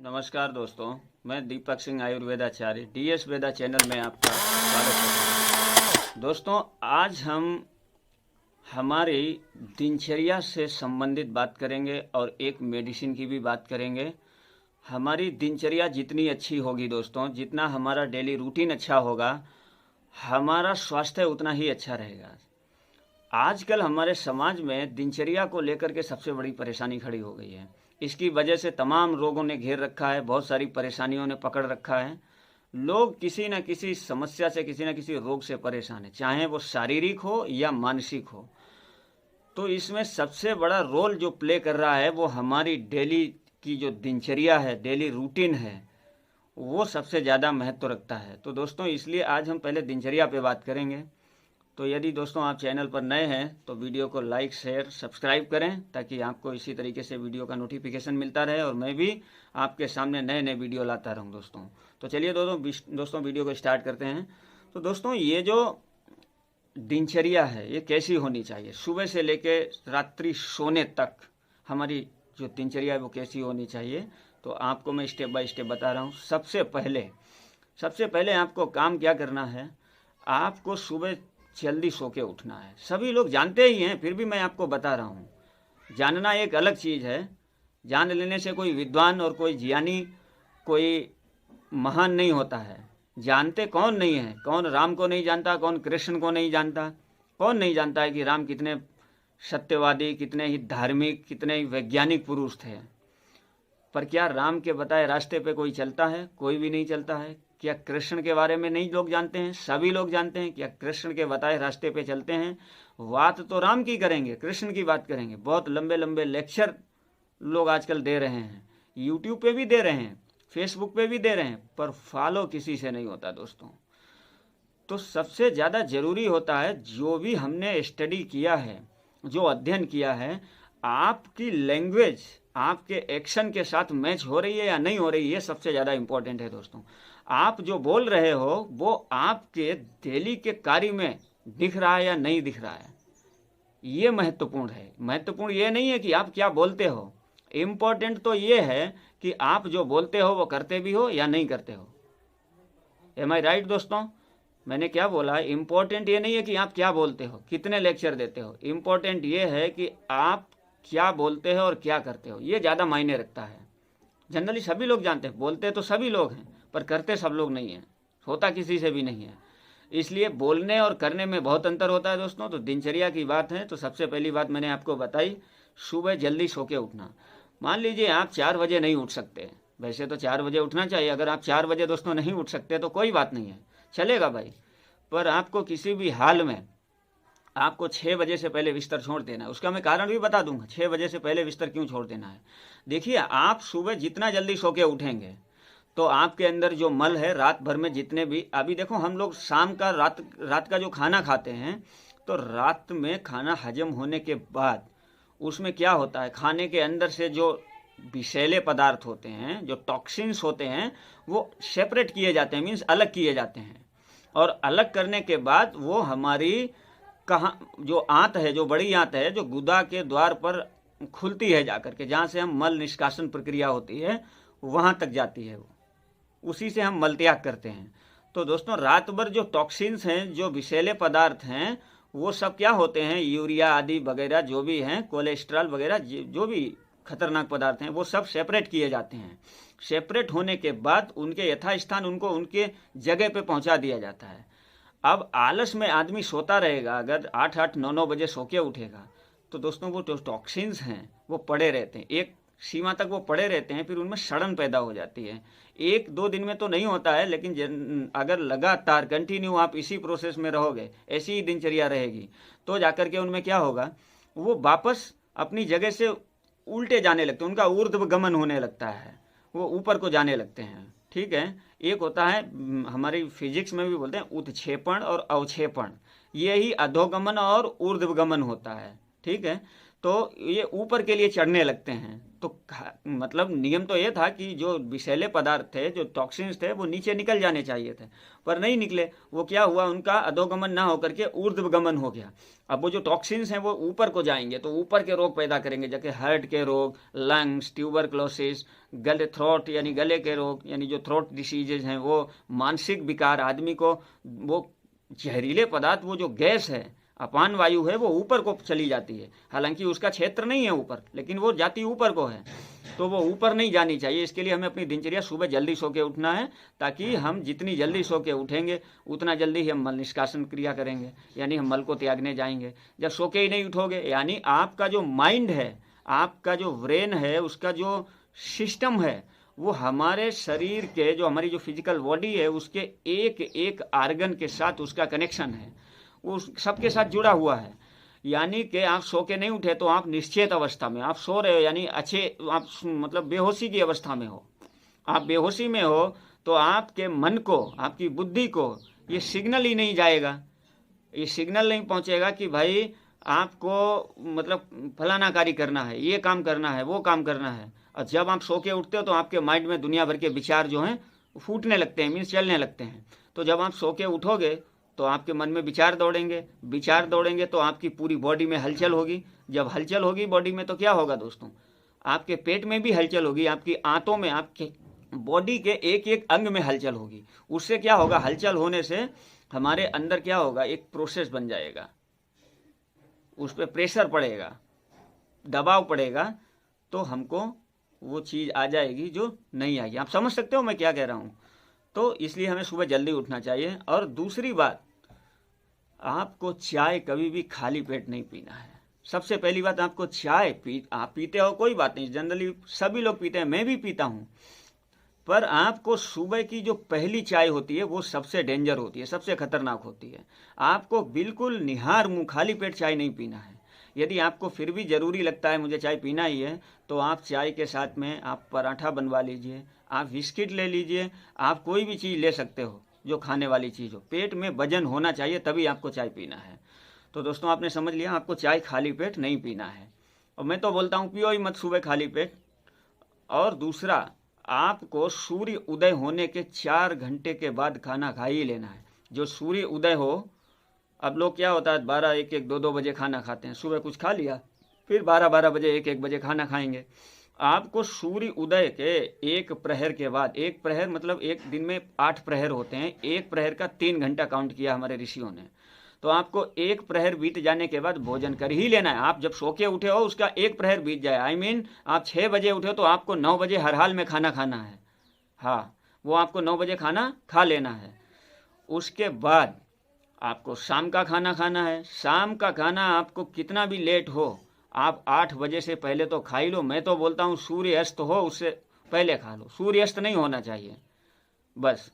नमस्कार दोस्तों, मैं दीपक सिंह आयुर्वेदाचार्य डीएस वेदा चैनल में आपका स्वागत करता हूँ। दोस्तों, आज हम हमारी दिनचर्या से संबंधित बात करेंगे और एक मेडिसिन की भी बात करेंगे। हमारी दिनचर्या जितनी अच्छी होगी दोस्तों, जितना हमारा डेली रूटीन अच्छा होगा, हमारा स्वास्थ्य उतना ही अच्छा रहेगा। आजकल हमारे समाज में दिनचर्या को लेकर के सबसे बड़ी परेशानी खड़ी हो गई है। इसकी वजह से तमाम रोगों ने घेर रखा है, बहुत सारी परेशानियों ने पकड़ रखा है। लोग किसी न किसी समस्या से, किसी न किसी रोग से परेशान है, चाहे वो शारीरिक हो या मानसिक हो। तो इसमें सबसे बड़ा रोल जो प्ले कर रहा है वो हमारी डेली की जो दिनचर्या है, डेली रूटीन है, वो सबसे ज़्यादा महत्व रखता है। तो दोस्तों, इसलिए आज हम पहले दिनचर्या पे बात करेंगे। तो यदि दोस्तों आप चैनल पर नए हैं तो वीडियो को लाइक, शेयर, सब्सक्राइब करें ताकि आपको इसी तरीके से वीडियो का नोटिफिकेशन मिलता रहे और मैं भी आपके सामने नए नए वीडियो लाता रहूं दोस्तों। तो चलिए दोस्तों वीडियो को स्टार्ट करते हैं। तो दोस्तों, ये जो दिनचर्या है ये कैसी होनी चाहिए, सुबह से लेके रात्रि सोने तक हमारी जो दिनचर्या है वो कैसी होनी चाहिए, तो आपको मैं स्टेप बाय स्टेप बता रहा हूँ। सबसे पहले आपको काम क्या करना है, आपको सुबह जल्दी सो के उठना है। सभी लोग जानते ही हैं, फिर भी मैं आपको बता रहा हूँ। जानना एक अलग चीज़ है, जान लेने से कोई विद्वान और कोई ज्ञानी, कोई महान नहीं होता है। जानते कौन नहीं है, कौन राम को नहीं जानता, कौन कृष्ण को नहीं जानता, कौन नहीं जानता है कि राम कितने सत्यवादी, कितने ही धार्मिक, कितने ही वैज्ञानिक पुरुष थे। पर क्या राम के बताए रास्ते पे कोई चलता है? कोई भी नहीं चलता है। क्या कृष्ण के बारे में नहीं लोग जानते हैं? सभी लोग जानते हैं। क्या कृष्ण के बताए रास्ते पे चलते हैं? बात तो राम की करेंगे, कृष्ण की बात करेंगे। बहुत लंबे लंबे लेक्चर लोग आजकल दे रहे हैं, यूट्यूब पे भी दे रहे हैं, फेसबुक पे भी दे रहे हैं, पर फॉलो किसी से नहीं होता दोस्तों। तो सबसे ज़्यादा ज़रूरी होता है, जो भी हमने स्टडी किया है, जो अध्ययन किया है, आपकी लैंग्वेज आपके एक्शन के साथ मैच हो रही है या नहीं हो रही है, ये सबसे ज़्यादा इम्पोर्टेंट है दोस्तों। आप जो बोल रहे हो वो आपके डेली के कार्य में दिख रहा है या नहीं दिख रहा है, ये महत्वपूर्ण है। महत्वपूर्ण ये नहीं है कि आप क्या बोलते हो, इम्पोर्टेंट तो ये है कि आप जो बोलते हो वो करते भी हो या नहीं करते हो। एम आई राइट दोस्तों? मैंने क्या बोला? इम्पोर्टेंट ये नहीं है कि आप क्या बोलते हो, कितने लेक्चर देते हो। इम्पोर्टेंट ये है कि आप क्या बोलते हो और क्या करते हो, ये ज़्यादा मायने रखता है। जनरली सभी लोग जानते हैं, बोलते तो सभी लोग हैं, पर करते सब लोग नहीं हैं, होता किसी से भी नहीं है। इसलिए बोलने और करने में बहुत अंतर होता है दोस्तों। तो दिनचर्या की बात है तो सबसे पहली बात मैंने आपको बताई, सुबह जल्दी सो के उठना। मान लीजिए आप 4 बजे नहीं उठ सकते, वैसे तो 4 बजे उठना चाहिए। अगर आप 4 बजे दोस्तों नहीं उठ सकते तो कोई बात नहीं है, चलेगा भाई। पर आपको किसी भी हाल में आपको 6 बजे से पहले बिस्तर छोड़ देना है। उसका मैं कारण भी बता दूंगा, 6 बजे से पहले बिस्तर क्यों छोड़ देना है। देखिए, आप सुबह जितना जल्दी सो के उठेंगे तो आपके अंदर जो मल है, रात भर में जितने भी, अभी देखो हम लोग शाम का रात का जो खाना खाते हैं, तो रात में खाना हजम होने के बाद उसमें क्या होता है, खाने के अंदर से जो विषैले पदार्थ होते हैं, जो टॉक्सिन्स होते हैं, वो सेपरेट किए जाते हैं, मीन्स अलग किए जाते हैं। और अलग करने के बाद वो हमारी कहाँ जो आंत है, जो बड़ी आंत है, जो गुदा के द्वार पर खुलती है जाकर के, जहाँ से हम मल निष्कासन प्रक्रिया होती है वहाँ तक जाती है, वो उसी से हम मल त्याग करते हैं। तो दोस्तों, रात भर जो टॉक्सिन्स हैं, जो विषैले पदार्थ हैं, वो सब क्या होते हैं, यूरिया आदि वगैरह जो भी हैं, कोलेस्ट्रॉल वगैरह जो भी खतरनाक पदार्थ हैं, वो सब सेपरेट किए जाते हैं। सेपरेट होने के बाद उनके यथास्थान उनको उनके जगह पे पहुंचा दिया जाता है। अब आलस में आदमी सोता रहेगा, अगर 8-8, 9-9 बजे सो के उठेगा तो दोस्तों वो जो टॉक्सिन्स हैं वो पड़े रहते हैं, एक सीमा तक वो पड़े रहते हैं, फिर उनमें सड़न पैदा हो जाती है। 1-2 दिन में तो नहीं होता है, लेकिन अगर लगातार कंटिन्यू आप इसी प्रोसेस में रहोगे, ऐसी ही दिनचर्या रहेगी, तो जाकर के उनमें क्या होगा, वो वापस अपनी जगह से उल्टे जाने लगते हैं, उनका ऊर्ध्व गमन होने लगता है, वो ऊपर को जाने लगते हैं। ठीक है, एक होता है, हमारी फिजिक्स में भी बोलते हैं उत्क्षेपण और अवक्षेपण, ये ही अधोगमन और ऊर्ध्वगमन होता है। ठीक है, तो ये ऊपर के लिए चढ़ने लगते हैं। तो मतलब नियम तो ये था कि जो विषैले पदार्थ थे, जो टॉक्सिन्स थे, वो नीचे निकल जाने चाहिए थे, पर नहीं निकले। वो क्या हुआ, उनका अधोगमन ना होकर के ऊर्ध्वगमन हो गया। अब वो जो टॉक्सिन्स हैं वो ऊपर को जाएंगे तो ऊपर के रोग पैदा करेंगे, जैसे हार्ट के रोग, लंग्स, ट्यूबरक्लोसिस, गले थ्रोट यानी गले के रोग, यानी जो थ्रोट डिसीजेज हैं वो, मानसिक विकार, आदमी को वो जहरीले पदार्थ, वो जो गैस है, अपान वायु है, वो ऊपर को चली जाती है। हालांकि उसका क्षेत्र नहीं है ऊपर, लेकिन वो जाती ऊपर को है, तो वो ऊपर नहीं जानी चाहिए। इसके लिए हमें अपनी दिनचर्या सुबह जल्दी सो के उठना है, ताकि हम जितनी जल्दी सो के उठेंगे उतना जल्दी ही हम मल निष्कासन क्रिया करेंगे, यानी हम मल को त्यागने जाएंगे। जब सो के ही नहीं उठोगे, यानी आपका जो माइंड है, आपका जो ब्रेन है, उसका जो सिस्टम है, वो हमारे शरीर के, जो हमारी जो फिजिकल बॉडी है, उसके एक एक आर्गन के साथ उसका कनेक्शन है, वो सबके साथ जुड़ा हुआ है। यानी कि आप सो के नहीं उठे तो आप निश्चेत अवस्था में, आप सो रहे हो यानी अच्छे, आप मतलब बेहोशी की अवस्था में हो। आप बेहोशी में हो तो आपके मन को, आपकी बुद्धि को ये सिग्नल ही नहीं जाएगा, ये सिग्नल नहीं पहुंचेगा कि भाई आपको मतलब फलाना कार्य करना है, ये काम करना है, वो काम करना है। और जब आप सो के उठते हो तो आपके माइंड में दुनिया भर के विचार जो हैं फूटने लगते हैं, मीन्स चलने लगते हैं। तो जब आप सो के उठोगे तो आपके मन में विचार दौड़ेंगे, विचार दौड़ेंगे तो आपकी पूरी बॉडी में हलचल होगी। जब हलचल होगी बॉडी में तो क्या होगा दोस्तों, आपके पेट में भी हलचल होगी, आपकी आंतों में, आपके बॉडी के एक एक अंग में हलचल होगी। उससे क्या होगा, हलचल होने से हमारे अंदर क्या होगा, एक प्रोसेस बन जाएगा, उस पर प्रेशर पड़ेगा, दबाव पड़ेगा, तो हमको वो चीज़ आ जाएगी जो नहीं आएगी। आप समझ सकते हो मैं क्या कह रहा हूँ। तो इसलिए हमें सुबह जल्दी उठना चाहिए। और दूसरी बात, आपको चाय कभी भी खाली पेट नहीं पीना है। सबसे पहली बात, आपको चाय आप पीते हो कोई बात नहीं, जनरली सभी लोग पीते हैं, मैं भी पीता हूँ, पर आपको सुबह की जो पहली चाय होती है वो सबसे डेंजर होती है, सबसे खतरनाक होती है। आपको बिल्कुल निहार मुंह खाली पेट चाय नहीं पीना है। यदि आपको फिर भी ज़रूरी लगता है मुझे चाय पीना ही है, तो आप चाय के साथ में आप पराठा बनवा लीजिए, आप बिस्किट ले लीजिए, आप कोई भी चीज़ ले सकते हो जो खाने वाली चीज़ हो। पेट में वजन होना चाहिए, तभी आपको चाय पीना है। तो दोस्तों आपने समझ लिया, आपको चाय खाली पेट नहीं पीना है। और मैं तो बोलता हूँ पियो ही मत सुबह खाली पेट। और दूसरा, आपको सूर्य उदय होने के 4 घंटे के बाद खाना खा ही लेना है। जो सूर्य उदय हो, अब लोग क्या होता है 12, 1, 1, 2, 2 बजे खाना खाते हैं, सुबह कुछ खा लिया, फिर 12, 12 बजे, 1, 1 बजे खाना खाएंगे। आपको सूर्य उदय के 1 प्रहर के बाद, 1 प्रहर मतलब एक दिन में 8 प्रहर होते हैं, 1 प्रहर का 3 घंटा काउंट किया हमारे ऋषियों ने। तो आपको 1 प्रहर बीत जाने के बाद भोजन कर ही लेना है। आप जब सो के उठे हो उसका 1 प्रहर बीत जाए, आई मीन आप 6 बजे उठे हो तो आपको 9 बजे हर हाल में खाना खाना है। हाँ, वो आपको 9 बजे खाना खा लेना है। उसके बाद आपको शाम का खाना खाना है। शाम का खाना आपको कितना भी लेट हो, आप 8 बजे से पहले तो खा ही लो। मैं तो बोलता हूँ सूर्य अस्त हो उससे पहले खा लो, सूर्य अस्त नहीं होना चाहिए। बस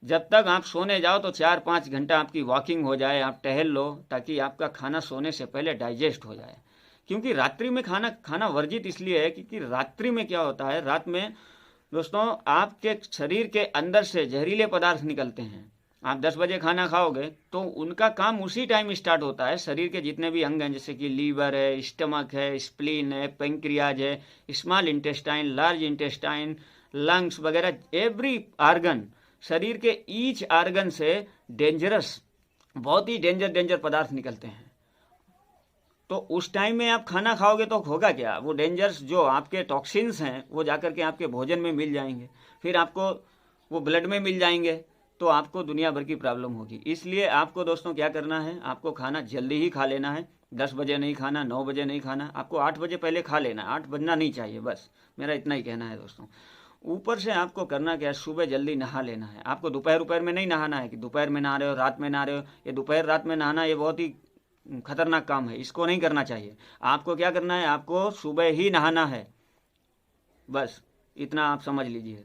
जब तक आप सोने जाओ तो 4-5 घंटा आपकी वॉकिंग हो जाए, आप टहल लो, ताकि आपका खाना सोने से पहले डाइजेस्ट हो जाए। क्योंकि रात्रि में खाना वर्जित इसलिए है क्योंकि रात्रि में क्या होता है, रात में दोस्तों आपके शरीर के अंदर से जहरीले पदार्थ निकलते हैं। आप 10 बजे खाना खाओगे तो उनका काम उसी टाइम स्टार्ट होता है। शरीर के जितने भी अंग हैं, जैसे कि लीवर है, स्टमक है, स्प्लीन है, पेंक्रियाज है, small intestine, large intestine, lungs वगैरह, एवरी आर्गन, शरीर के ईच आर्गन से डेंजरस, बहुत ही डेंजर पदार्थ निकलते हैं। तो उस टाइम में आप खाना खाओगे तो होगा क्या, वो डेंजर्स जो आपके टॉक्सिन्स हैं वो जाकर के आपके भोजन में मिल जाएंगे, फिर आपको वो ब्लड में मिल जाएंगे, तो आपको दुनिया भर की प्रॉब्लम होगी। इसलिए आपको दोस्तों क्या करना है, आपको खाना जल्दी ही खा लेना है। 10 बजे नहीं खाना, 9 बजे नहीं खाना, आपको 8 बजे पहले खा लेना है। 8 बजना नहीं चाहिए, बस मेरा इतना ही कहना है दोस्तों। ऊपर से आपको करना क्या है, सुबह जल्दी नहा लेना है। आपको दोपहर में नहीं नहाना है कि दोपहर में नहा रहे हो, रात में नहा रहे हो। ये दोपहर रात में नहाना ये बहुत ही खतरनाक काम है, इसको नहीं करना चाहिए। आपको क्या करना है, आपको सुबह ही नहाना है, बस इतना आप समझ लीजिए।